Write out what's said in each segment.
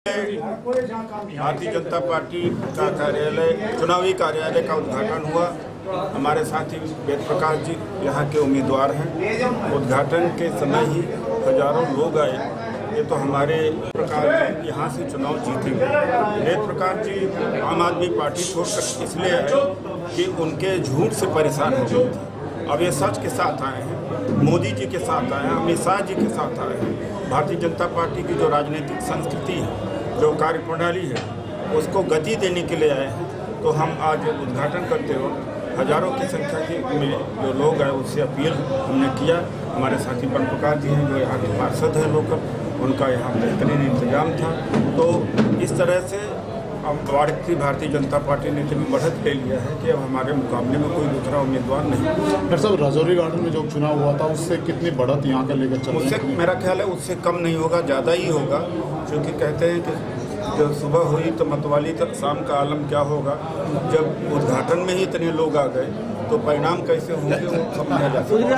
Bharatiya Janata party का कार्यालय चुनावी कार्यालय का उद्घाटन हुआ। हमारे साथी वेद प्रकाश जी यहाँ के उम्मीदवार हैं। उद्घाटन के समय ही हजारों लोग आए। ये तो हमारे प्रकाश जी यहाँ से चुनाव जीतेंगे। वेद प्रकाश जी आम आदमी पार्टी छोड़कर इसलिए आए कि उनके झूठ से परेशान हो गई थी। अब ये सच के साथ आए हैं, मोदी जी के साथ आए हैं, अमित शाह जी के साथ आए हैं। भारतीय जनता पार्टी की जो राजनीतिक संस्कृति है, जो कार्यप्रणाली है, उसको गति देने के लिए आए हैं। तो हम आज उद्घाटन करते वक्त हजारों की संख्या में जो लोग आए उससे अपील हमने किया। हमारे साथी वेद प्रकाश जी हैं जो यहाँ के पार्षद हैं लोकल, उनका यहाँ बेहतरीन इंतजाम था। तो इस तरह से अब भारतीय जनता पार्टी ने इतनी बढ़त ले लिया है कि अब हमारे मुकाबले में कोई दूसरा उम्मीदवार नहीं। डॉक्टर साहब, राजौरी गार्डन में जो चुनाव हुआ था उससे कितनी बढ़त यहाँ का लेकर चल रही है? उससे मेरा ख्याल है उससे कम नहीं होगा, ज़्यादा ही होगा। क्योंकि कहते हैं कि जब सुबह हुई तो मतवाली तक शाम का आलम क्या होगा। जब उद्घाटन में ही इतने लोग आ गए तो परिणाम कैसे होंगे वो समझा जा सकता है।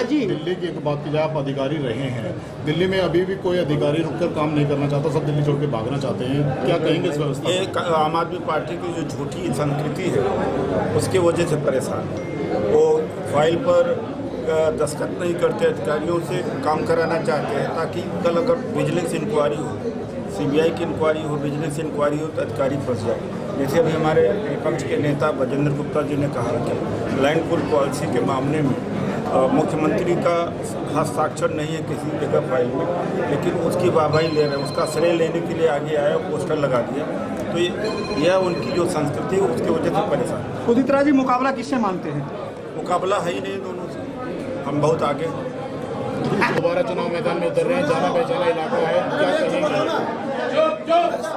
दिल्ली की एक बात की जाए, आप अधिकारी रहे हैं, दिल्ली में अभी भी कोई अधिकारी रुककर काम नहीं करना चाहता, सब दिल्ली छोड़ के भागना चाहते हैं, क्या कहेंगे इस व्यवस्था? ये आम आदमी पार्टी की जो झूठी संस्कृति है उसकी वजह से परेशान है। वो फाइल पर दस्तखत नहीं करते, अधिकारियों से काम कराना चाहते हैं ताकि कल अगर विजिलेंस इंक्वायरी हो, सीबीआई की इंक्वायरी हो, विजिलेंस इंक्वायरी हो तो अधिकारी फंस जाए। जैसे अभी हमारे विपक्ष के नेता बजेंद्र गुप्ता जी ने कहा कि लैंड पूल पॉलिसी के मामले में मुख्यमंत्री का हस्ताक्षर नहीं है किसी जगह फाइल में, लेकिन उसकी वाहवाही ले रहे हैं, उसका श्रेय लेने के लिए आगे आया, पोस्टर लगा दिया। तो यह उनकी जो संस्कृति है उसकी वजह से परेशान। उदित राज जी, मुकाबला किससे मानते हैं? मुकाबला है ही नहीं दोनों से, हम बहुत आगे। दोबारा चुनाव मैदान में उतर रहे हैं, जाना पहचाना इलाका है, क्या कहेंगे?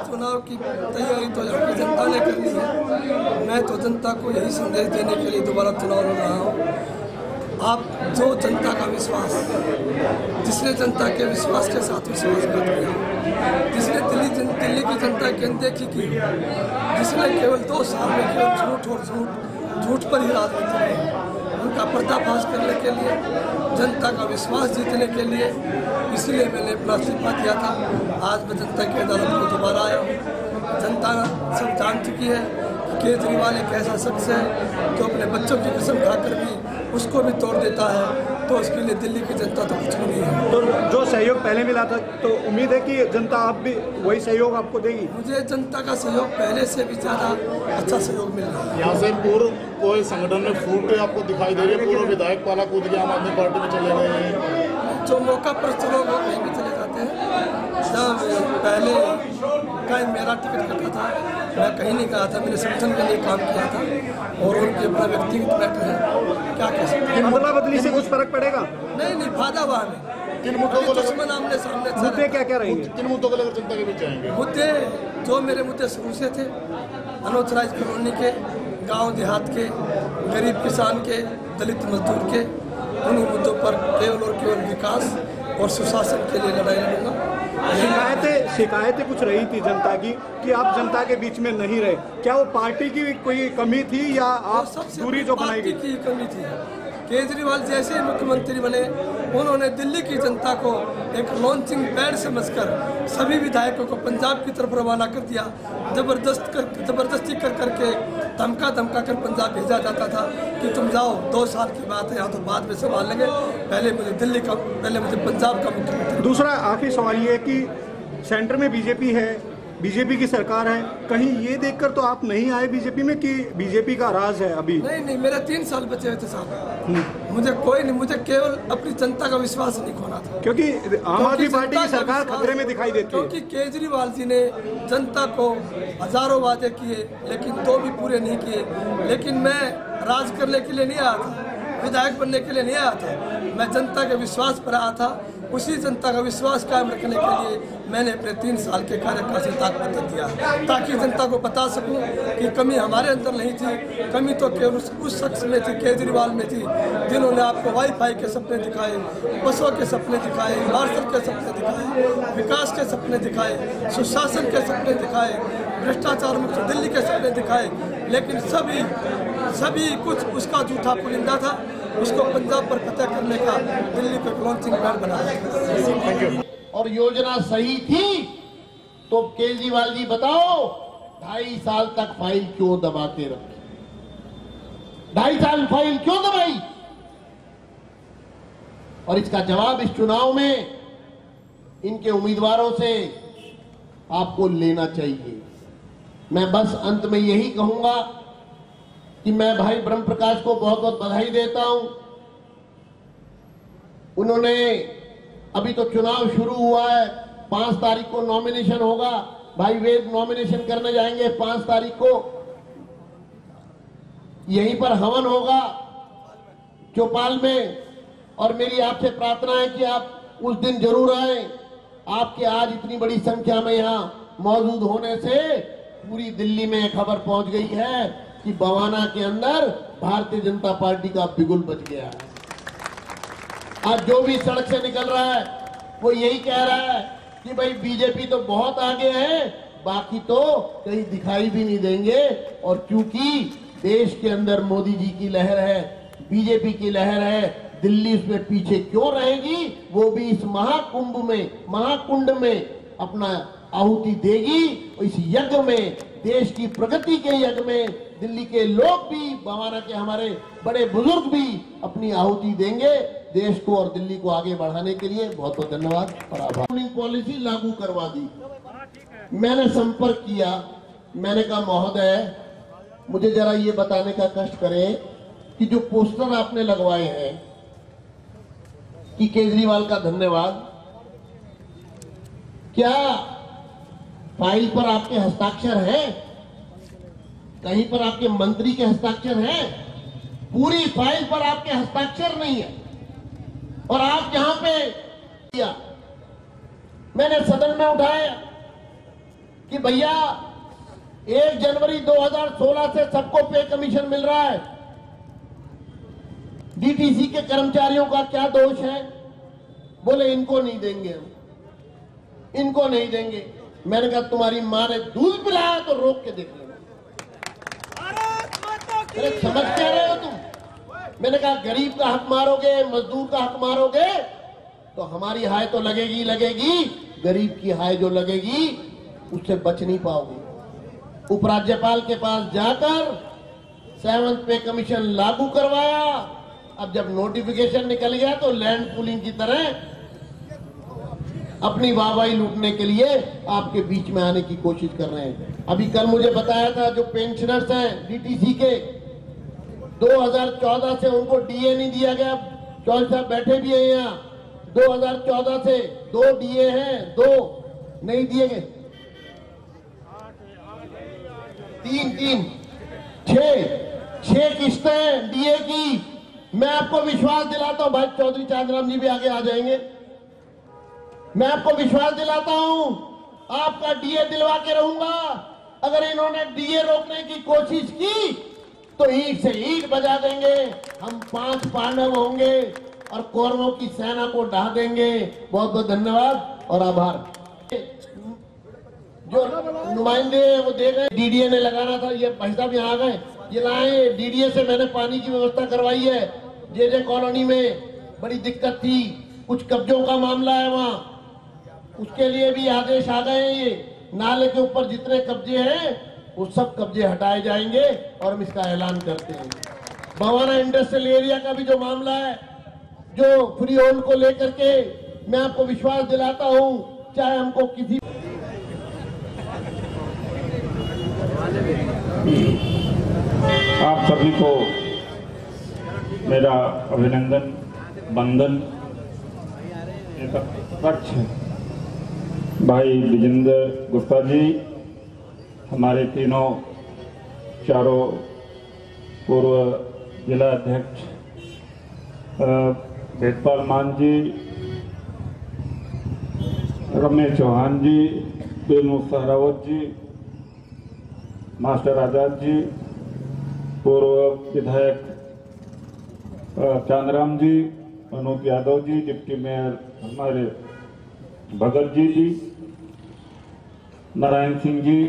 चुनाव की तैयारी तो यहाँ की जनता ने करनी है। मैं तो जनता को यही संदेश देने के लिए दोबारा चुनाव लड़ रहा हूँ। आप जो जनता का विश्वास, जिसने जनता के विश्वास के साथ विश्वासघात किया, जिसने दिल्ली की जनता की अनदेखी की, जिसने केवल 2 साल में केवल झूठ पर ही राजनीति की, उनका पर्दाफाश करने के लिए, जनता का विश्वास जीतने के लिए, इसलिए मैंने अपना इस्तीफा दिया था। आज मैं जनता की अदालत में दोबारा आया हूँ। जनता सब जान चुकी है कि केजरीवाल एक ऐसा शख्स है जो अपने बच्चों की कसम खाकर भी उसको भी तोड़ देता है। तो उसके लिए दिल्ली की जनता तो कुछ भी नहीं है। तो जो सहयोग पहले मिला था, तो उम्मीद है कि जनता आप भी वही सहयोग आपको देगी? मुझे जनता का सहयोग पहले से भी ज़्यादा अच्छा सहयोग मिल रहा है। यहाँ से पूर्व कोई संगठन में फूट आपको दिखाई दे रही है? पूर्व विधायक पाला कूद के आम आदमी पार्टी में चले गए हैं। जो मौका पर चलो वो कहीं भी चले जाते हैं। जब पहले कहीं मेरा टिकट कटा था, मैं कहीं नहीं गया था, मैंने संगठन के लिए काम किया था और उनके अपना व्यक्तिगत मैटर है, क्या कह सकते हैं। बदला बदली से कुछ फर्क पड़ेगा? नहीं, फायदा हुआ नहीं। किन मुद्दों को दुश्मन आमने सामने मुद्दे क्या रहेंगे? किन मुद्दों को लेकर जनता के बीच जाएंगे? मुद्दे जो मेरे मुद्दे शुरू से थे, अनऑथराइज कॉलोनी के, गांव देहात के, गरीब किसान के, दलित मजदूर के, उन्हीं मुद्दों पर केवल और केवल विकास और सुशासन के लिए लड़ाई लड़ूंगा। शिकायतें कुछ रही थी जनता की कि आप जनता के बीच में नहीं रहे, क्या वो पार्टी की कोई कमी थी या आप दूरी जो बनाई गई? की कमी थी। केजरीवाल जैसे ही मुख्यमंत्री बने, उन्होंने दिल्ली की जनता को एक लॉन्चिंग पैड समझकर सभी विधायकों को पंजाब की तरफ रवाना कर दिया। जबरदस्ती कर करके धमका कर पंजाब भेजा जाता था कि तुम जाओ, 2 साल की बात है, या तो बाद में संभाल लेंगे, पहले मुझे पंजाब का मुख्यमंत्री। दूसरा आखिरी सवाल ये है कि सेंटर में बीजेपी है, बीजेपी की सरकार है, कहीं ये देखकर तो आप नहीं आए बीजेपी में कि बीजेपी का राज है अभी? नहीं, मेरे 3 साल बचे हुए थे साहब। मुझे केवल अपनी जनता का विश्वास नहीं खोना था, क्योंकि आम आदमी पार्टी की सरकार खतरे में दिखाई देती है। क्योंकि केजरीवाल जी ने जनता को हजारों वादे किए, लेकिन 2 भी पूरे नहीं किए। लेकिन मैं राज करने के लिए नहीं आया था, विधायक बनने के लिए नहीं आया था, मैं जनता के विश्वास पर आया था। उसी जनता का विश्वास कायम रखने के लिए मैंने अपने 3 साल के कार्यकाल से ताकत दिया, ताकि जनता को बता सकूं कि कमी हमारे अंदर नहीं थी, कमी तो केवल उस शख्स में थी, केजरीवाल में थी, जिन्होंने आपको वाईफाई के सपने दिखाए, बसों के सपने दिखाए, मार्शल के सपने दिखाए, विकास के सपने दिखाए, सुशासन के सपने दिखाए, भ्रष्टाचार मुक्त दिल्ली के सपने दिखाए। लेकिन सभी कुछ उसका झूठा पुलिंदा था। उसको पंजाब पर फतह करने का दिल्ली पे लॉन्चिंग पैड बनाया। और योजना सही थी तो केजरीवाल जी बताओ 2.5 साल तक फाइल क्यों दबा के रखी? 2.5 साल फाइल क्यों दबाई? और इसका जवाब इस चुनाव में इनके उम्मीदवारों से आपको लेना चाहिए। मैं बस अंत में यही कहूंगा कि मैं भाई ब्रह्म प्रकाश को बहुत बहुत बधाई देता हूं। उन्होंने अभी तो चुनाव शुरू हुआ है, 5 तारीख को नॉमिनेशन होगा। भाई वेद नॉमिनेशन करने जाएंगे 5 तारीख को, यहीं पर हवन होगा चौपाल में। और मेरी आपसे प्रार्थना है कि आप उस दिन जरूर आए। आपके आज इतनी बड़ी संख्या में यहां मौजूद होने से पूरी दिल्ली में खबर पहुंच गई है कि बवाना के अंदर भारतीय जनता पार्टी का बिगुल बच गया है। आज जो भी सड़क से निकल रहा है वो यही कह रहा है कि भाई बीजेपी तो बहुत आगे है, बाकी तो कहीं दिखाई भी नहीं देंगे। और क्योंकि देश के अंदर मोदी जी की लहर है, बीजेपी की लहर है, दिल्ली उसमें पीछे क्यों रहेगी? वो भी इस महाकुंभ में, महाकुंड में अपना आहुति देगी। इस यज्ञ में, देश की प्रगति के यज्ञ में दिल्ली के लोग भी, बवाना के हमारे बड़े बुजुर्ग भी अपनी आहुति देंगे देश को और दिल्ली को आगे बढ़ाने के लिए। बहुत बहुत धन्यवाद और आभार। पॉलिसी लागू करवा दी। मैंने संपर्क किया, मैंने कहा महोदय मुझे जरा ये बताने का कष्ट करें कि जो पोस्टर आपने लगवाए हैं कि केजरीवाल का धन्यवाद, क्या फाइल पर आपके हस्ताक्षर हैं? कहीं पर आपके मंत्री के हस्ताक्षर हैं? पूरी फाइल पर आपके हस्ताक्षर नहीं है। और आप यहां पे किया, मैंने सदन में उठाया कि भैया 1 जनवरी 2016 से सबको पे कमीशन मिल रहा है, डीटीसी के कर्मचारियों का क्या दोष है? बोले इनको नहीं देंगे हम, इनको नहीं देंगे। मैंने कहा तुम्हारी माँ ने दूध पिलाया तो रोक के देख लेना। समझ क्या रहे हो तुम? मैंने कहा गरीब का हक मारोगे, मजदूर का हक मारोगे तो हमारी हाय तो लगेगी लगेगी, गरीब की हाय जो लगेगी उससे बच नहीं पाओगे। उपराज्यपाल के पास जाकर 7th पे कमीशन लागू करवाया। अब जब नोटिफिकेशन निकल गया तो लैंड पूलिंग की तरह अपनी वाहवाही लूटने के लिए आपके बीच में आने की कोशिश कर रहे हैं। अभी कल मुझे बताया था जो पेंशनर्स हैं डीटीसी के, 2014 से उनको डीए नहीं दिया गया। चौधरी साहब बैठे भी हैं यहाँ, 2014 से 2 डीए हैं, 2 नहीं दिए गए, 6 किस्तें डीए की। मैं आपको विश्वास दिलाता हूं, भाई चौधरी चांदराम जी भी आगे आ जाएंगे, मैं आपको विश्वास दिलाता हूं आपका डीए दिलवा के रहूंगा। अगर इन्होंने डीए रोकने की कोशिश की तो ईंट से ईंट बजा देंगे। हम 5 पांडव होंगे और कौरवों की सेना को ढा देंगे। बहुत बहुत धन्यवाद और आभार। जो नुमाइंदे वो दे गए, डीडीए ने लगाना था, ये भाई साहब यहाँ आ गए, ये लाए। डीडीए से मैंने पानी की व्यवस्था करवाई है। जे कॉलोनी में बड़ी दिक्कत थी, कुछ कब्जों का मामला है वहां, उसके लिए भी आदेश आ गए हैं। ये नाले के ऊपर जितने कब्जे हैं वो सब कब्जे हटाए जाएंगे और हम इसका ऐलान करते हैं। बवाना इंडस्ट्रियल एरिया का भी जो मामला है, जो फ्री होल्ड को लेकर के, मैं आपको विश्वास दिलाता हूं चाहे हमको किसी आप सभी को मेरा अभिनंदन, वंदन। पक्ष भाई विजेंद्र गुप्ता जी, हमारे चारों पूर्व जिला अध्यक्ष वेदपाल मान जी, रमेश चौहान जी, बेनू सहरावत जी, मास्टर आजाद जी, पूर्व विधायक चांदराम जी, अनूप यादव जी, डिप्टी मेयर हमारे भगत जी, नारायण सिंह जी,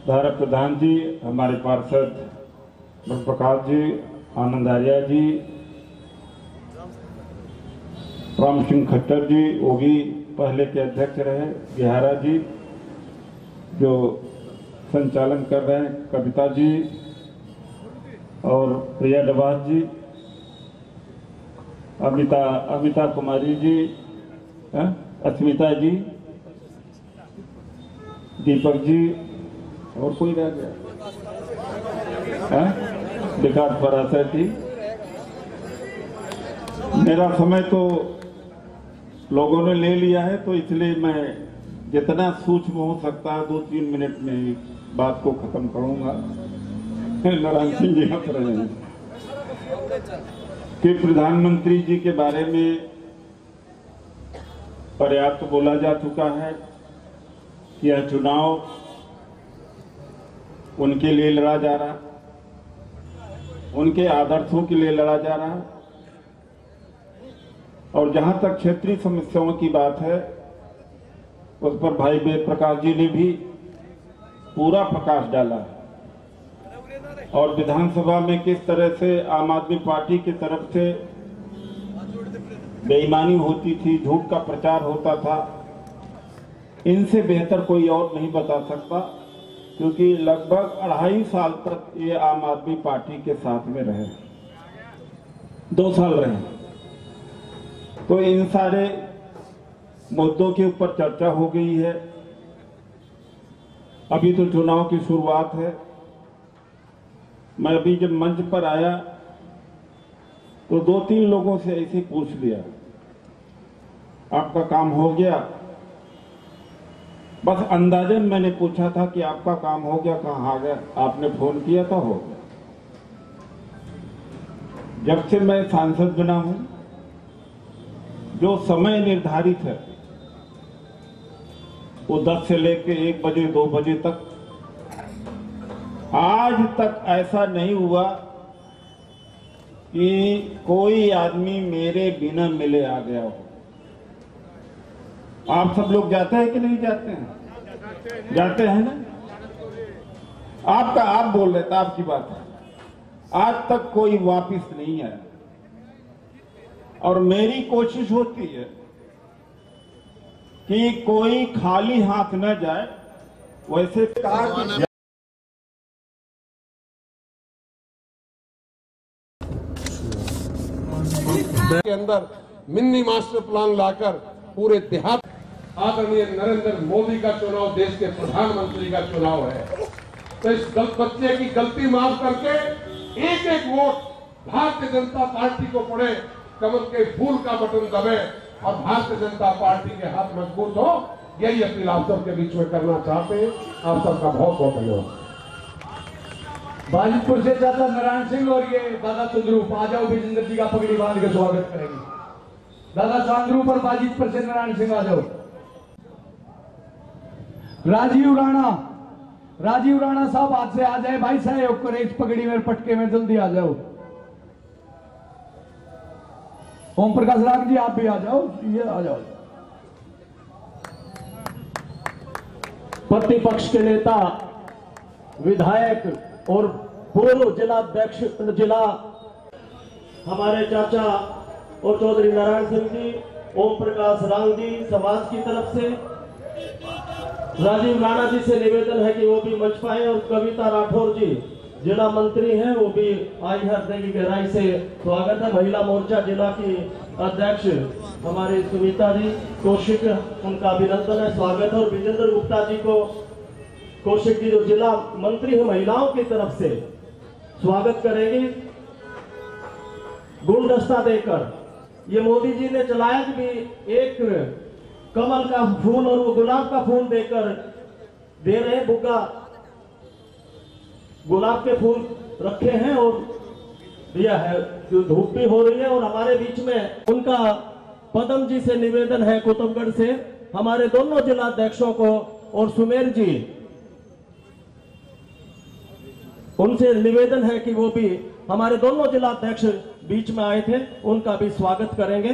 धारा प्रधान जी, हमारे पार्षद प्रकाश जी, आनंद आर्या जी, राम सिंह खट्टर जी, योगी पहले के अध्यक्ष रहे बिहारा जी जो संचालन कर रहे हैं, कविता जी और प्रिया डबास जी, अमिता कुमारी जी, अस्मिता जी, दीपक जी और कोई रह गया, विकास पराशर जी। मेरा समय तो लोगों ने ले लिया है, तो इसलिए मैं जितना सूक्ष्म हो सकता है 2-3 मिनट में बात को खत्म करूंगा। नारायण सिंह जी हंस रहे हैं कि प्रधानमंत्री जी के बारे में पर्याप्त बोला जा चुका है कि यह चुनाव उनके लिए लड़ा जा रहा, उनके आदर्शों के लिए लड़ा जा रहा है। और जहां तक क्षेत्रीय समस्याओं की बात है, उस पर भाई वेद प्रकाश जी ने भी पूरा प्रकाश डाला है। और विधानसभा में किस तरह से आम आदमी पार्टी की तरफ से बेईमानी होती थी, झूठ का प्रचार होता था, इनसे बेहतर कोई और नहीं बता सकता, क्योंकि लगभग 2.5 साल तक ये आम आदमी पार्टी के साथ में रहे, 2 साल रहे। तो इन सारे मुद्दों के ऊपर चर्चा हो गई है। अभी तो चुनाव की शुरुआत है। मैं अभी जब मंच पर आया तो 2-3 लोगों से ऐसे पूछ लिया, आपका काम हो गया? बस अंदाजन मैंने पूछा था कि आपका काम हो गया, कहाँ आ गया, आपने फोन किया था, हो गया। जब से मैं सांसद बना हूं, जो समय निर्धारित है वो 10 से लेकर 1 बजे 2 बजे तक, आज तक ऐसा नहीं हुआ कि कोई आदमी मेरे बिना मिले आ गया हो। आप सब लोग जाते हैं कि नहीं जाते हैं? जाते हैं ना। आप बोल रहे थे, आपकी बात है। आज तक कोई वापिस नहीं आया। और मेरी कोशिश होती है कि कोई खाली हाथ न जाए। वैसे के अंदर मिनी मास्टर प्लान लाकर पूरे देहात, आदरणीय नरेंद्र मोदी का चुनाव देश के प्रधानमंत्री का चुनाव है। तो इस बच्चे की गलती माफ करके एक वोट भारतीय जनता पार्टी को पड़े, कमल के फूल का बटन दबे और भारतीय जनता पार्टी के हाथ मजबूत हो। यही अपील आप सबके बीच में करना चाहते हैं। आप सबका बहुत बहुत धन्यवाद। बाजितपुर से चाचा नारायण सिंह और ये दादा चंद्रूप, आ जाओ, विजेंद्र जी का पगड़ी बांध के स्वागत करेंगे। दादा चंद्रूप और बाजितपुर से नारायण सिंह आ जाओ। राजीव राणा साहब आज से आ जाए, भाई सहयोग करे इस पगड़ी में, पटके में, जल्दी आ जाओ। ओम प्रकाश राग जी आप भी आ जाओ, ये आ जाओ। प्रतिपक्ष के नेता, विधायक और पूर्व जिलाध्यक्ष जिला हमारे चाचा और चौधरी नारायण सिंह जी, ओम प्रकाश राग जी समाज की तरफ से, राजीव राणा जी से निवेदन है कि वो भी मंच पाए, और कविता राठौर जी जिला मंत्री हैं, वो भी आई है। हृदय की गहराई से स्वागत है। महिला मोर्चा जिला की अध्यक्ष हमारे सुनीता जी कौशिक, उनका अभिनंदन है, स्वागत है। और विजेंद्र गुप्ता जी को, कौशिक जी जो जिला मंत्री है महिलाओं की तरफ से, स्वागत करेंगे गुलदस्ता देकर। ये मोदी जी ने चलाया कि भी एक कमल का फूल और वो गुलाब का फूल देकर दे रहे हैं। बुग्गा गुलाब के फूल रखे हैं और दिया है, जो धूप भी हो रही है। और हमारे बीच में उनका पदम जी से निवेदन है, कुतुबगढ़ से हमारे दोनों जिलाध्यक्षों को, और सुमेर जी, उनसे निवेदन है कि वो भी, हमारे दोनों जिलाध्यक्ष बीच में आए थे, उनका भी स्वागत करेंगे।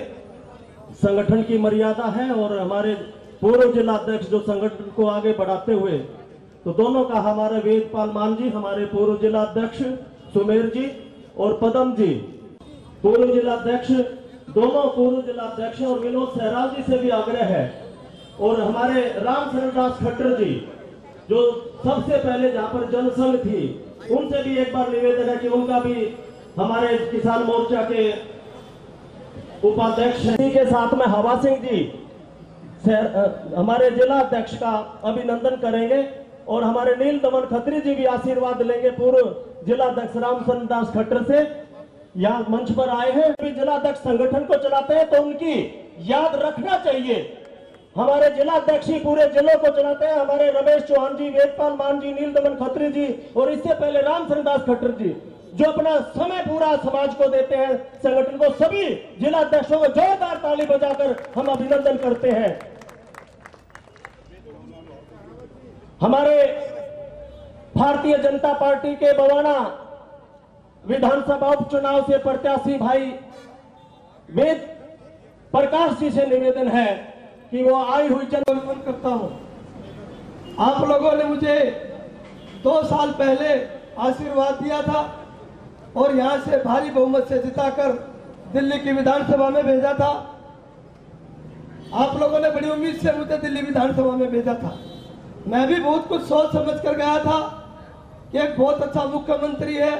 संगठन की मर्यादा है और हमारे पूर्व जिलाध्यक्ष जो संगठन को आगे बढ़ाते हुए, तो दोनों का, हमारे वेदपाल मान जी हमारे पूर्व जिलाध्यक्ष, सुमेर जी और पदम जी पूर्व जिलाध्यक्ष, दोनों पूर्व जिलाध्यक्ष, और विनोद सहराल जी से भी आग्रह है और हमारे रामचंद्र खट्टर जी जो सबसे पहले जहाँ पर जनसंघ थी, उनसे भी एक बार निवेदन है कि उनका भी हमारे किसान मोर्चा के उपाध्यक्ष हैं। के साथ में हवा सिंह जी हमारे जिला अध्यक्ष का अभिनंदन करेंगे और हमारे नील दमन खत्री जी भी आशीर्वाद लेंगे पूर्व जिला अध्यक्ष रामचंद्र दास खट्टर से। यहाँ मंच पर आए हैं, जिला अध्यक्ष संगठन को चलाते हैं तो उनकी याद रखना चाहिए। हमारे जिला अध्यक्ष ही पूरे जिलों को चलाते हैं, हमारे रमेश चौहान जी, वेदपाल मान जी, नील दमन खत्री जी और इससे पहले रामचंद्र दास खट्टर जी, जो अपना समय पूरा समाज को देते हैं, संगठन को। सभी जिला अध्यक्षों को जोरदार ताली बजाकर हम अभिनंदन करते हैं। हमारे भारतीय जनता पार्टी के बवाना विधानसभा उपचुनाव से प्रत्याशी भाई वेद प्रकाश जी से निवेदन है कि वो आई हुई जनगणना करता हूं। आप लोगों ने मुझे 2 साल पहले आशीर्वाद दिया था और यहां से भारी बहुमत से जिताकर दिल्ली की विधानसभा में भेजा था। आप लोगों ने बड़ी उम्मीद से मुझे दिल्ली विधानसभा में भेजा था। मैं भी बहुत कुछ सोच समझ कर गया था कि एक बहुत अच्छा मुख्यमंत्री है,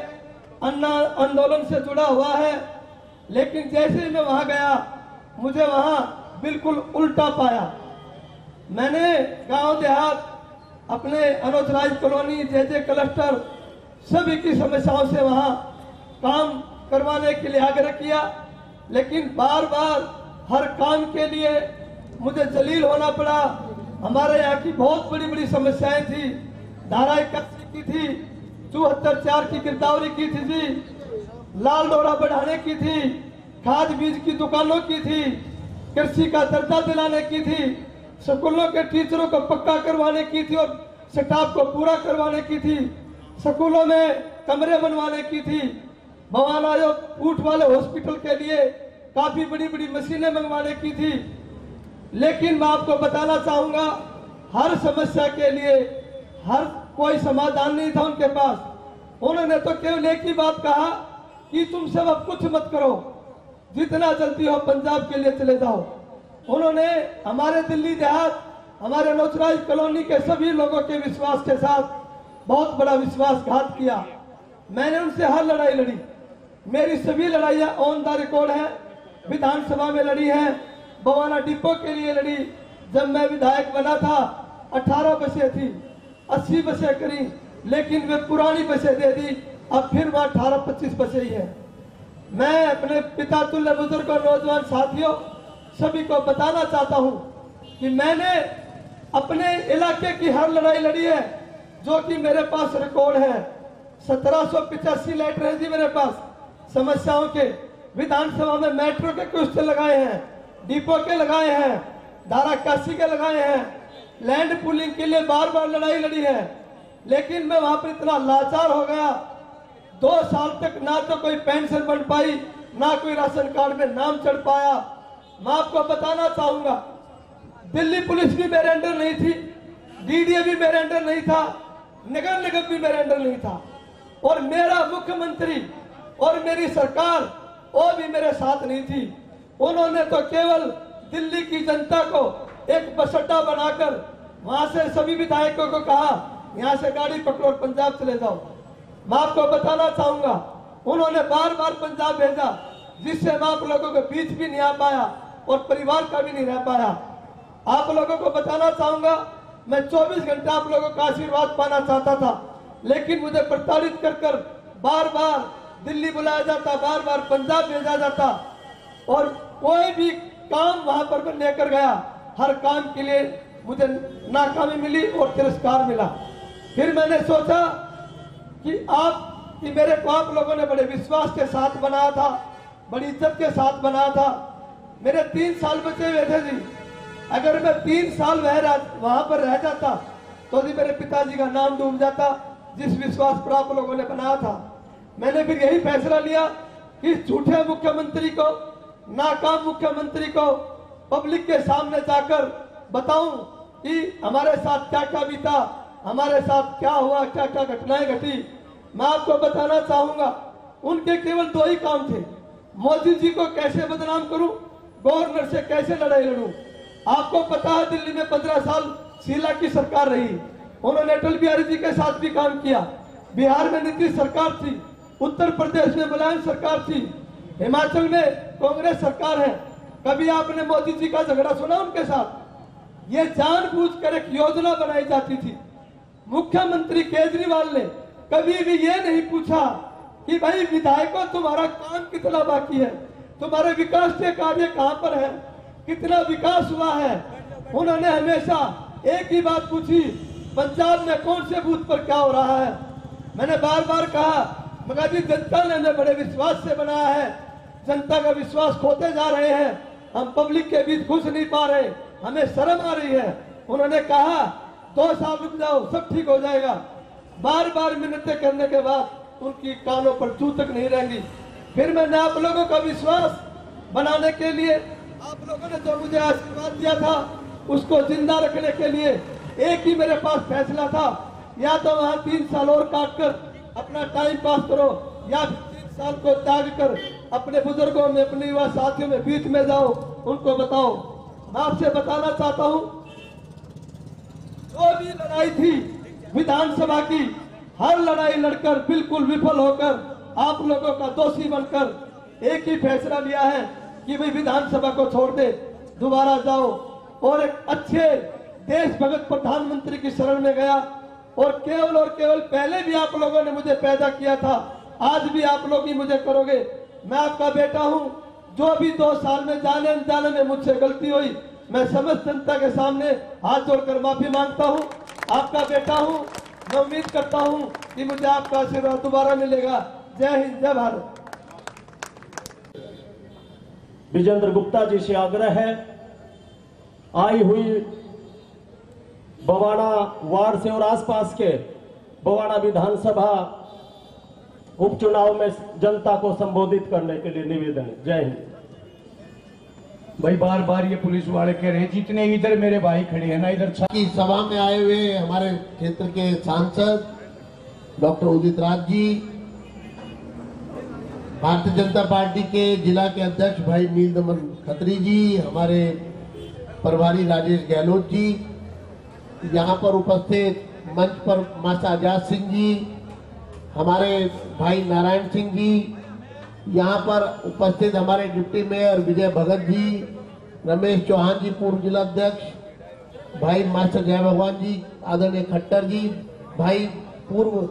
अन्ना आंदोलन से जुड़ा हुआ है, लेकिन जैसे ही मैं वहां गया मुझे वहां बिल्कुल उल्टा पाया। मैंने गांव देहात, अपने अनोथराइज कॉलोनी, जे क्लस्टर, सभी की समस्याओं से वहां काम करवाने के लिए आग्रह किया, लेकिन बार बार हर काम के लिए मुझे जलील होना पड़ा। हमारे यहाँ की बहुत बड़ी बड़ी समस्याएं थी। धारा 81 की थी, 74(4) की गिरदावरी की थी जी, लाल डोरा बढ़ाने की थी, खाद बीज की दुकानों की थी, कृषि का दर्जा दिलाने की थी, स्कूलों के टीचरों को पक्का करवाने की थी और स्टाफ को पूरा करवाने की थी, स्कूलों में कमरे बनवाने की थी, भवाना जो ऊंट वाले हॉस्पिटल के लिए काफी बड़ी बड़ी मशीनें मंगवाने की थी। लेकिन मैं आपको बताना चाहूंगा, हर समस्या के लिए हर कोई समाधान नहीं था उनके पास। उन्होंने तो केवल एक ही बात कहा कि तुम सब अब कुछ मत करो, जितना जल्दी हो पंजाब के लिए चले जाओ। उन्होंने हमारे दिल्ली देहात, हमारे नौचराइज कॉलोनी के सभी लोगों के विश्वास के साथ बहुत बड़ा विश्वासघात किया। मैंने उनसे हर लड़ाई लड़ी, मेरी सभी लड़ाइयां ऑन द रिकॉर्ड है। विधानसभा में लड़ी है, बवाना डिपो के लिए लड़ी। जब मैं विधायक बना था 18 बसें थी, 80 बसें करी, लेकिन वे पुरानी बसें दे दी। अब फिर वह 18-25 बसें ही है। मैं अपने पिता तुल्य बुजुर्ग और नौजवान साथियों सभी को बताना चाहता हूं कि मैंने अपने इलाके की हर लड़ाई लड़ी है, जो कि मेरे पास रिकॉर्ड है। 1785 लेटर है जी मेरे पास समस्याओं के। विधानसभा में मेट्रो के क्वेश्चन लगाए हैं, डिपो के लगाए हैं, धारा 81 के लगाए हैं, लैंड पूलिंग के लिए बार बार लड़ाई लड़ी है। लेकिन मैं वहां पर इतना लाचार हो गया, 2 साल तक ना तो कोई पेंशन बन पाई, ना कोई राशन कार्ड में नाम चढ़ पाया। मैं आपको बताना चाहूंगा, दिल्ली पुलिस भी मेरे अंडर नहीं थी, डीडीए भी मेरे अंडर नहीं था, नगर निगम भी मेरे अंडर नहीं था, और मेरा मुख्यमंत्री और मेरी सरकार वो भी मेरे साथ नहीं थी। उन्होंने तो केवल दिल्ली की जनता को एक बस अड्डा बनाकर वहां से सभी विधायकों को कहा यहां से गाड़ी पकड़ो और पंजाब चले जाओ। मैं आपको बताना चाहूंगा, उन्होंने बार बार पंजाब भेजा, जिससे मैं आप लोगों के बीच भी नहीं आ पाया और परिवार का भी नहीं रह पाया। आप लोगों को बताना चाहूंगा, मैं 24 घंटे आप लोगों का आशीर्वाद पाना चाहता था, लेकिन मुझे प्रताड़ित कर बार बार दिल्ली बुलाया जाता, बार बार पंजाब भेजा जाता, और कोई भी काम वहां पर मैं लेकर गया, हर काम के लिए मुझे नाकामी मिली और तिरस्कार मिला। फिर मैंने सोचा कि मेरे को आप लोगों ने बड़े विश्वास के साथ बनाया था, बड़ी इज्जत के साथ बनाया था। मेरे 3 साल बचे हुए थे जी, अगर मैं 3 साल वहां पर रह जाता तो जी मेरे पिताजी का नाम डूब जाता, जिस विश्वास पर आप लोगों ने बनाया था। मैंने फिर यही फैसला लिया कि झूठे मुख्यमंत्री को, नाकाम मुख्यमंत्री को पब्लिक के सामने जाकर बताऊं कि हमारे साथ क्या क्या बीता, हमारे साथ क्या हुआ, क्या क्या घटनाएं घटी। मैं आपको बताना चाहूंगा, उनके केवल 2 ही काम थे, मोदी जी को कैसे बदनाम करूं, गवर्नर से कैसे लड़ाई लड़ूं। आपको पता है दिल्ली में 15 साल शीला की सरकार रही, उन्होंने अटल बिहारी जी के साथ भी काम किया। बिहार में नीतीश सरकार थी, उत्तर प्रदेश में मुलायम सरकार थी, हिमाचल में कांग्रेस सरकार है। कभी आपने मोदी जी का झगड़ा सुना उनके साथ? ये जानबूझकर एक योजना बनाई जाती थी। मुख्यमंत्री केजरीवाल ने कभी भी ये नहीं पूछा कि भाई विधायकों तुम्हारा काम कितना बाकी है, तुम्हारे विकास के कार्य कहां पर है, कितना विकास हुआ है। उन्होंने हमेशा एक ही बात पूछी, पंजाब में कौन से बूथ पर क्या हो रहा है। मैंने बार बार कहा, मगर जी जनता ने हमें बड़े विश्वास से बनाया है, जनता का विश्वास खोते जा रहे हैं, हम पब्लिक के बीच घुस नहीं पा रहे, हमें शर्म आ रही है। उन्होंने कहा 2 साल रुक जाओ, सब ठीक हो जाएगा। बार बार मिन्नतें करने के बाद उनकी कानों पर चू तक नहीं रहेंगी। फिर मैंने आप लोगों का विश्वास बनाने के लिए, आप लोगों ने जो मुझे आशीर्वाद दिया था उसको जिंदा रखने के लिए एक ही मेरे पास फैसला था, या तो वहां 3 साल और काट कर अपना टाइम पास करो, या 3 साल को त्याग कर अपने बुजुर्गों में, अपने युवा साथियों में बीच में जाओ, उनको बताओ। मैं आपसे बताना चाहता हूं, जो भी लड़ाई थी विधानसभा की, हर लड़ाई लड़कर बिल्कुल विफल होकर आप लोगों का दोषी बनकर एक ही फैसला लिया है कि भाई विधानसभा को छोड़ दे, दोबारा जाओ और एक अच्छे देश भगत प्रधानमंत्री की शरण में गया। और केवल पहले भी आप लोगों ने मुझे पैदा किया था, आज भी आप लोग ही मुझे करोगे। मैं आपका बेटा हूं, जो भी 2 साल में जाने अनजाने में मुझसे गलती हुई, मैं समस्त जनता के सामने हाथ जोड़कर माफी मांगता हूं। आपका बेटा हूं, मैं उम्मीद करता हूं कि मुझे आपका आशीर्वाद दोबारा मिलेगा। जय हिंद, जय भारत। विजेंद्र गुप्ता जी से आग्रह है, आई हुई बवाड़ा वार्ड से और आसपास के बवाड़ा विधानसभा उपचुनाव में जनता को संबोधित करने के लिए निवेदन है। जय हिंद। भाई बार बार ये पुलिस वाले कह रहे हैं, जितने इधर मेरे भाई खड़े हैं ना, इधर की सभा में आए हुए हमारे क्षेत्र के सांसद डॉक्टर उदित राज जी, भारतीय जनता पार्टी के जिला के अध्यक्ष भाई नील दमन खत्री जी, हमारे प्रभारी राजेश गहलोत जी, यहाँ पर उपस्थित मंच पर मास्टर आजाद सिंह जी, हमारे भाई नारायण सिंह जी, यहाँ पर उपस्थित हमारे डिप्टी मेयर विजय भगत जी, रमेश चौहान जी पूर्व जिला अध्यक्ष, भाई मास्टर जय भगवान जी, आदरणीय खट्टर जी, भाई पूर्व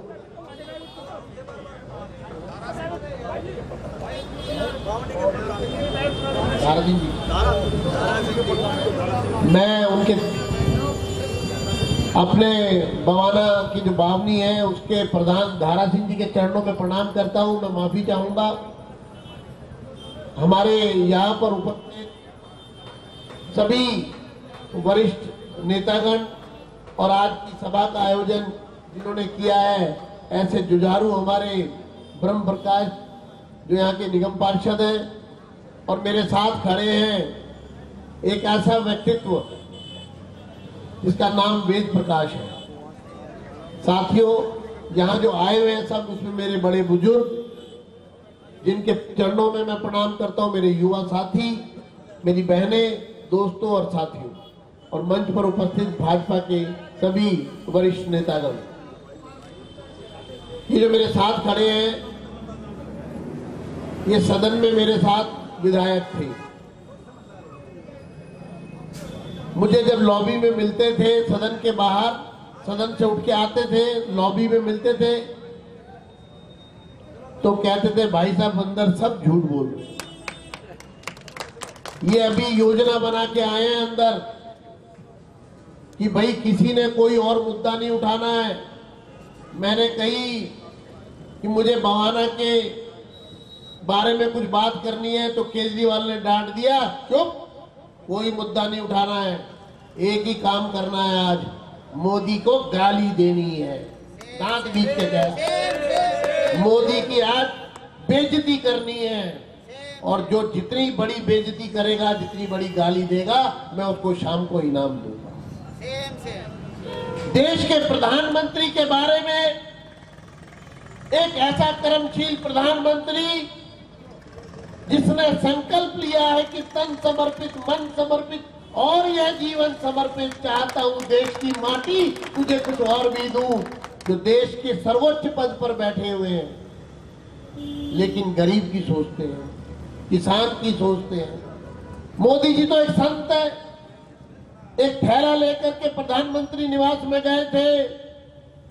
जी, मैं उनके अपने बवाना की जो बावनी है उसके प्रधान धारा सिंह जी के चरणों में प्रणाम करता हूं। मैं माफी चाहूंगा। हमारे यहाँ पर उपस्थित सभी वरिष्ठ नेतागण और आज की सभा का आयोजन जिन्होंने किया है, ऐसे जुझारू हमारे ब्रह्म प्रकाश जो यहाँ के निगम पार्षद हैं, और मेरे साथ खड़े हैं एक ऐसा व्यक्तित्व जिसका नाम वेद प्रकाश है। साथियों, यहाँ जो आए हुए हैं सब, उसमें मेरे बड़े बुजुर्ग जिनके चरणों में मैं प्रणाम करता हूँ, मेरे युवा साथी, मेरी बहनें, दोस्तों और साथियों, और मंच पर उपस्थित भाजपा के सभी वरिष्ठ नेतागण। ये जो मेरे साथ खड़े हैं, ये सदन में मेरे साथ विधायक थे। मुझे जब लॉबी में मिलते थे, सदन के बाहर, सदन से उठ के आते थे, लॉबी में मिलते थे, तो कहते थे भाई साहब अंदर सब झूठ बोल रहे। ये अभी योजना बना के आए हैं अंदर कि भाई किसी ने कोई और मुद्दा नहीं उठाना है। मैंने कही कि मुझे बवाना के बारे में कुछ बात करनी है, तो केजरीवाल ने डांट दिया, चुप, कोई मुद्दा नहीं उठाना है, एक ही काम करना है, आज मोदी को गाली देनी है। दांत बीच के कह, मोदी की आज बेइज्जती करनी है, और जो जितनी बड़ी बेइज्जती करेगा, जितनी बड़ी गाली देगा, मैं उसको शाम को इनाम दूंगा। देश के प्रधानमंत्री के बारे में, एक ऐसा कर्मशील प्रधानमंत्री जिसने संकल्प लिया है कि तन समर्पित, मन समर्पित और यह जीवन समर्पित चाहता हूं देश की माटी तुझे कुछ और भी दूं। जो देश के सर्वोच्च पद पर बैठे हुए हैं लेकिन गरीब की सोचते हैं, किसान की सोचते हैं। मोदी जी तो एक संत है, एक थैला लेकर के प्रधानमंत्री निवास में गए थे,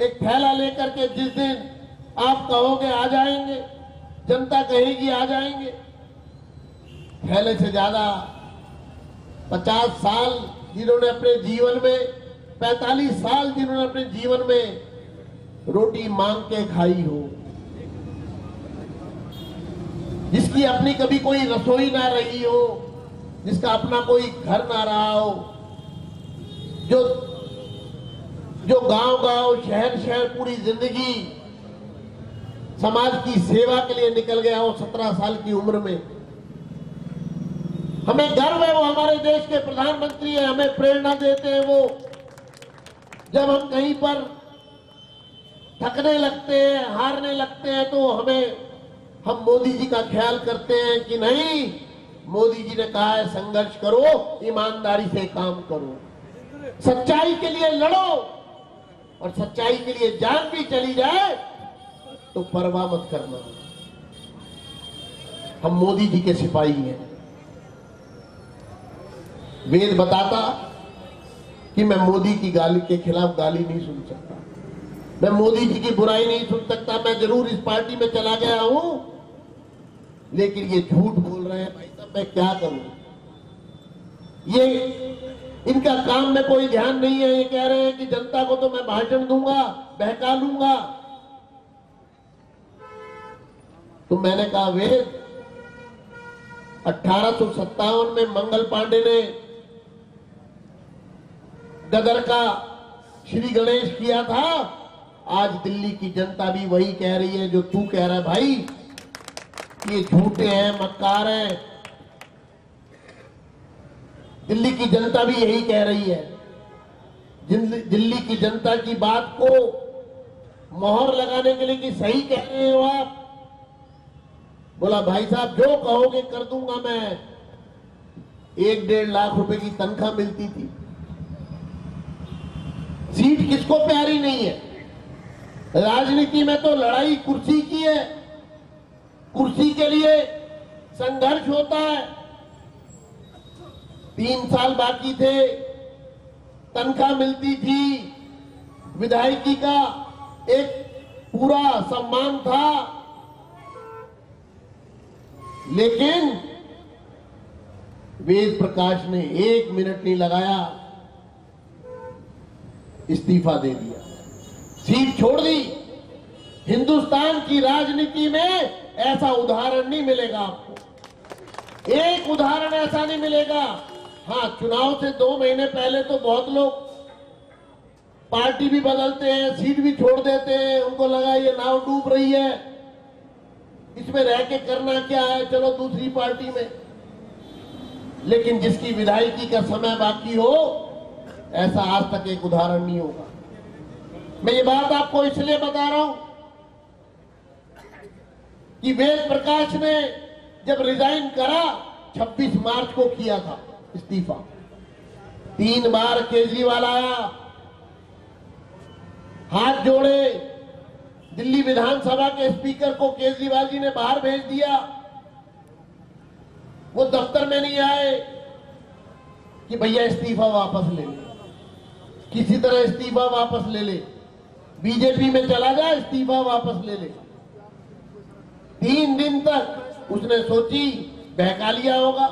एक थैला लेकर के जिस दिन आप कहोगे आ जाएंगे, जनता कहेगी आ जाएंगे, थैले से ज्यादा 50 साल जिन्होंने अपने जीवन में, 45 साल जिन्होंने अपने जीवन में रोटी मांग के खाई हो, जिसकी अपनी कभी कोई रसोई ना रही हो, जिसका अपना कोई घर ना रहा हो, जो गांव-गांव, शहर-शहर पूरी जिंदगी समाज की सेवा के लिए निकल गया हो 17 साल की उम्र में। हमें गर्व है वो हमारे देश के प्रधानमंत्री हैं, हमें प्रेरणा देते हैं वो। जब हम कहीं पर थकने लगते हैं, हारने लगते हैं तो हम मोदी जी का ख्याल करते हैं कि नहीं, मोदी जी ने कहा है संघर्ष करो, ईमानदारी से काम करो, सच्चाई के लिए लड़ो, और सच्चाई के लिए जान भी चली जाए तो परवाह मत करना। हम मोदी जी के सिपाही हैं। वेद बताता कि मैं मोदी की गाली के खिलाफ गाली नहीं सुन सकता, मैं मोदी जी की बुराई नहीं सुन सकता। मैं जरूर इस पार्टी में चला गया हूं, लेकिन ये झूठ बोल रहे हैं भाई साहब, मैं क्या करूं। ये इनका काम में कोई ध्यान नहीं है। ये कह रहे हैं कि जनता को तो मैं भाषण दूंगा, बहका लूंगा। तो मैंने कहा वेद, 1857 में मंगल पांडे ने गदर का श्री गणेश किया था। आज दिल्ली की जनता भी वही कह रही है जो तू कह रहा है भाई, ये झूठे हैं, मक्कार हैं। दिल्ली की जनता भी यही कह रही है। दिल्ली की जनता की बात को मोहर लगाने के लिए कि सही कह रहे हो आप, बोला भाई साहब जो कहोगे कर दूंगा मैं। 1-1.5 लाख रुपए की तनख्वाह मिलती थी। सीट किसको प्यारी नहीं है। राजनीति में तो लड़ाई कुर्सी की है, कुर्सी के लिए संघर्ष होता है। 3 साल बाकी थे, तनख्वाह मिलती थी, विधायकी का एक पूरा सम्मान था, लेकिन वेद प्रकाश ने 1 मिनट नहीं लगाया, इस्तीफा दे दिया, सीट छोड़ दी। हिंदुस्तान की राजनीति में ऐसा उदाहरण नहीं मिलेगा आपको, एक उदाहरण ऐसा नहीं मिलेगा। हाँ, चुनाव से 2 महीने पहले तो बहुत लोग पार्टी भी बदलते हैं, सीट भी छोड़ देते हैं, उनको लगा ये नाव डूब रही है, इसमें रह के करना क्या है, चलो दूसरी पार्टी में। लेकिन जिसकी विधायकी का समय बाकी हो, ऐसा आज तक एक उदाहरण नहीं होगा। मैं ये बात आपको इसलिए बता रहा हूं कि वेद प्रकाश ने जब रिजाइन करा 26 मार्च को किया था इस्तीफा। 3 बार केजरीवाल आया, हाथ जोड़े, दिल्ली विधानसभा के स्पीकर को केजरीवाल जी ने बाहर भेज दिया। वो दफ्तर में नहीं आए कि भैया इस्तीफा वापस ले ले, किसी तरह इस्तीफा वापस ले ले, बीजेपी में चला जाए, इस्तीफा वापस ले ले। 3 दिन तक उसने सोची, बहका लिया होगा।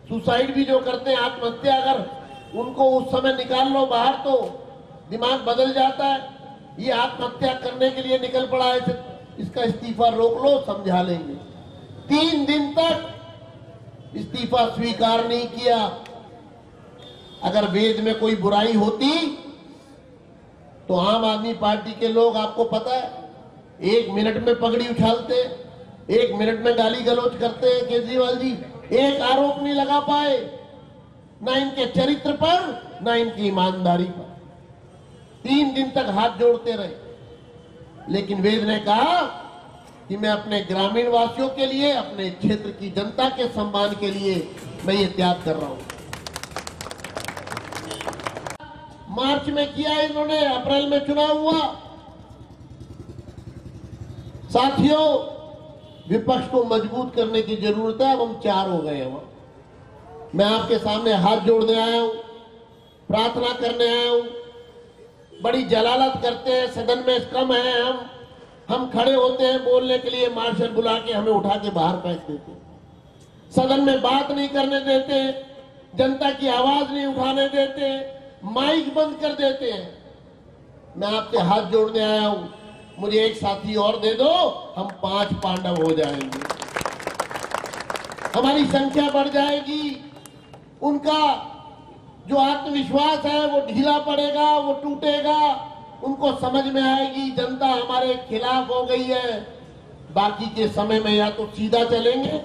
सुसाइड भी जो करते हैं, आत्महत्या, अगर उनको उस समय निकाल लो बाहर तो दिमाग बदल जाता है। ये आत्महत्या करने के लिए निकल पड़ा है, इसका इस्तीफा रोक लो, समझा लेंगे। 3 दिन तक इस्तीफा स्वीकार नहीं किया। अगर वेद में कोई बुराई होती तो आम आदमी पार्टी के लोग, आपको पता है, 1 मिनट में पगड़ी उछालते, 1 मिनट में गाली गलौज करते हैं। केजरीवाल जी एक आरोप नहीं लगा पाए, ना इनके चरित्र पर, ना इनकी ईमानदारी पर। 3 दिन तक हाथ जोड़ते रहे। लेकिन वेद ने कहा कि मैं अपने ग्रामीण वासियों के लिए, अपने क्षेत्र की जनता के सम्मान के लिए मैं ये त्याग कर रहा हूं। मार्च में किया इन्होंने, अप्रैल में चुनाव हुआ। साथियों, विपक्ष को मजबूत करने की जरूरत है। अब हम 4 हो गए हैं। मैं आपके सामने हाथ जोड़ने आया हूं, प्रार्थना करने आया हूं। बड़ी जलालत करते हैं, सदन में कम है हम खड़े होते हैं बोलने के लिए, मार्शल बुला के हमें उठा के बाहर फेंक देते, सदन में बात नहीं करने देते, जनता की आवाज नहीं उठाने देते, माइक बंद कर देते हैं। मैं आपसे हाथ जोड़ने आया हूं, मुझे एक साथी और दे दो, हम 5 पांडव हो जाएंगे, हमारी संख्या बढ़ जाएगी। उनका जो आत्मविश्वास है वो ढीला पड़ेगा, वो टूटेगा। उनको समझ में आएगी जनता हमारे खिलाफ हो गई है। बाकी के समय में या तो सीधा चलेंगे,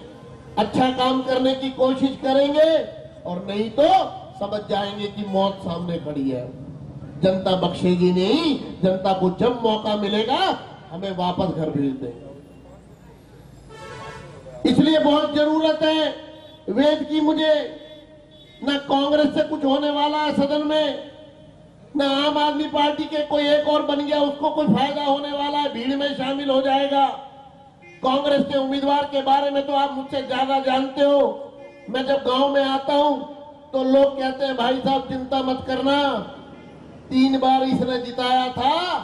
अच्छा काम करने की कोशिश करेंगे, और नहीं तो समझ जाएंगे कि मौत सामने खड़ी है। जनता बख्शेगी नहीं। जनता को जब मौका मिलेगा हमें वापस घर भेज देगा। इसलिए बहुत जरूरत है वेद की। मुझे न कांग्रेस से कुछ होने वाला है सदन में, न आम आदमी पार्टी के कोई एक और बन गया उसको कोई फायदा होने वाला है, भीड़ में शामिल हो जाएगा। कांग्रेस के उम्मीदवार के बारे में तो आप मुझसे ज्यादा जानते हो। मैं जब गांव में आता हूं तो लोग कहते हैं भाई साहब चिंता मत करना, 3 बार इसने जिताया था,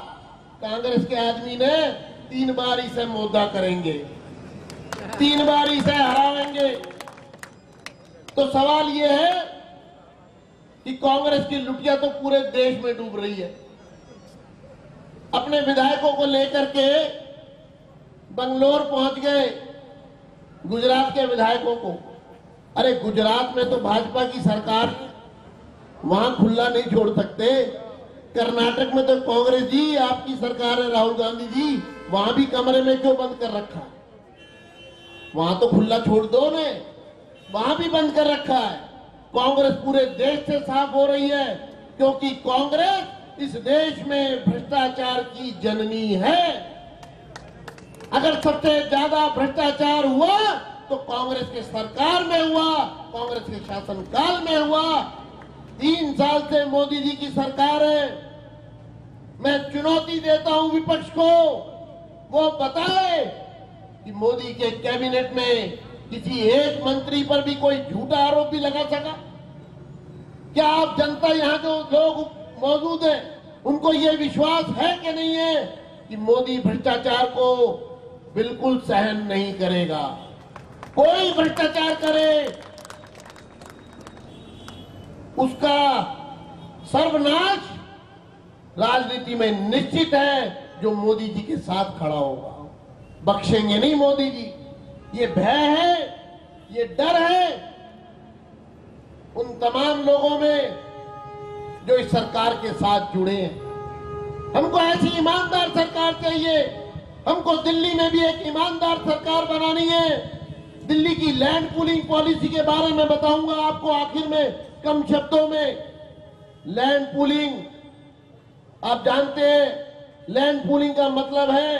कांग्रेस के आदमी ने 3 बार इसे मुद्दा करेंगे, 3 बार इसे हराएंगे। तो सवाल यह है कि कांग्रेस की लुटिया तो पूरे देश में डूब रही है। अपने विधायकों को लेकर के बंगलोर पहुंच गए, गुजरात के विधायकों को। अरे गुजरात में तो भाजपा की सरकार, वहां खुला नहीं छोड़ सकते। कर्नाटक में तो कांग्रेस जी आपकी सरकार है, राहुल गांधी जी, वहां भी कमरे में क्यों बंद कर रखा? वहां तो खुला छोड़ दो ने, वहां भी बंद कर रखा है। कांग्रेस पूरे देश से साफ हो रही है, क्योंकि कांग्रेस इस देश में भ्रष्टाचार की जननी है। अगर सबसे ज्यादा भ्रष्टाचार हुआ तो कांग्रेस के सरकार में हुआ, कांग्रेस के शासनकाल में हुआ। 3 साल से मोदी जी की सरकार है। मैं चुनौती देता हूं विपक्ष को, वो बताए कि मोदी के कैबिनेट में किसी एक मंत्री पर भी कोई झूठा आरोप भी लगा सका? क्या आप जनता, यहाँ जो लोग मौजूद हैं, उनको ये विश्वास है कि नहीं है कि मोदी भ्रष्टाचार को बिल्कुल सहन नहीं करेगा? कोई भ्रष्टाचार करे उसका सर्वनाश राजनीति में निश्चित है। जो मोदी जी के साथ खड़ा होगा, बख्शेंगे नहीं मोदी जी। ये भय है, ये डर है उन तमाम लोगों में जो इस सरकार के साथ जुड़े हैं। हमको ऐसी ईमानदार सरकार चाहिए। हमको दिल्ली में भी एक ईमानदार सरकार बनानी है। दिल्ली की लैंड पूलिंग पॉलिसी के बारे में बताऊंगा आपको आखिर में, कम शब्दों में। लैंड पूलिंग, आप जानते हैं लैंड पूलिंग का मतलब है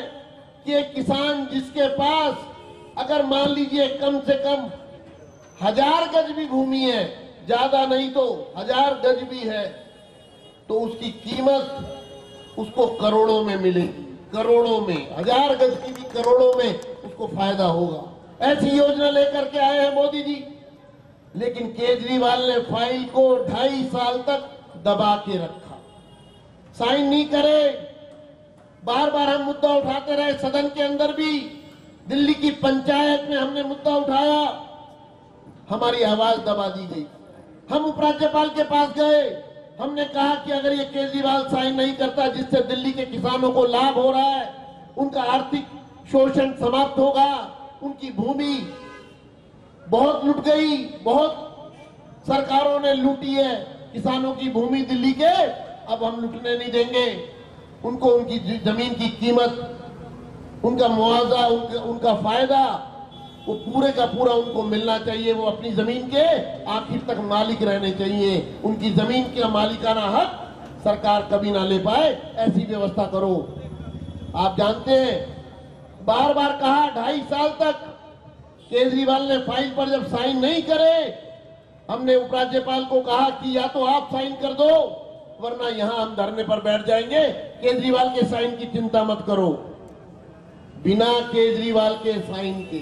कि एक किसान जिसके पास अगर मान लीजिए कम से कम 1000 गज भी भूमि है, ज्यादा नहीं तो 1000 गज भी है, तो उसकी कीमत उसको करोड़ों में मिलेगी। करोड़ों में, 1000 गज की भी करोड़ों में उसको फायदा होगा। ऐसी योजना लेकर के आए हैं मोदी जी। लेकिन केजरीवाल ने फाइल को 2.5 साल तक दबा के रखा, साइन नहीं करे। बार बार हम मुद्दा उठाते रहे, सदन के अंदर भी, दिल्ली की पंचायत में हमने मुद्दा उठाया, हमारी आवाज दबा दी गई। हम उपराज्यपाल के पास गए, हमने कहा कि अगर ये केजरीवाल साइन नहीं करता, जिससे दिल्ली के किसानों को लाभ हो रहा है, उनका आर्थिक शोषण समाप्त होगा, उनकी भूमि बहुत लूट गई, बहुत सरकारों ने लूटी है किसानों की भूमि दिल्ली के, अब हम लूटने नहीं देंगे। उनको उनकी जमीन की कीमत, उनका मुआवजा, उनका फायदा वो पूरे का पूरा उनको मिलना चाहिए। वो अपनी जमीन के आखिर तक मालिक रहने चाहिए। उनकी जमीन का मालिकाना हक सरकार कभी ना ले पाए, ऐसी व्यवस्था करो। आप जानते हैं, बार बार कहा 2.5 साल तक केजरीवाल ने फाइल पर जब साइन नहीं करे, हमने उपराज्यपाल को कहा कि या तो आप साइन कर दो, वरना यहां हम धरने पर बैठ जाएंगे। केजरीवाल के साइन की चिंता मत करो, बिना केजरीवाल के साइन के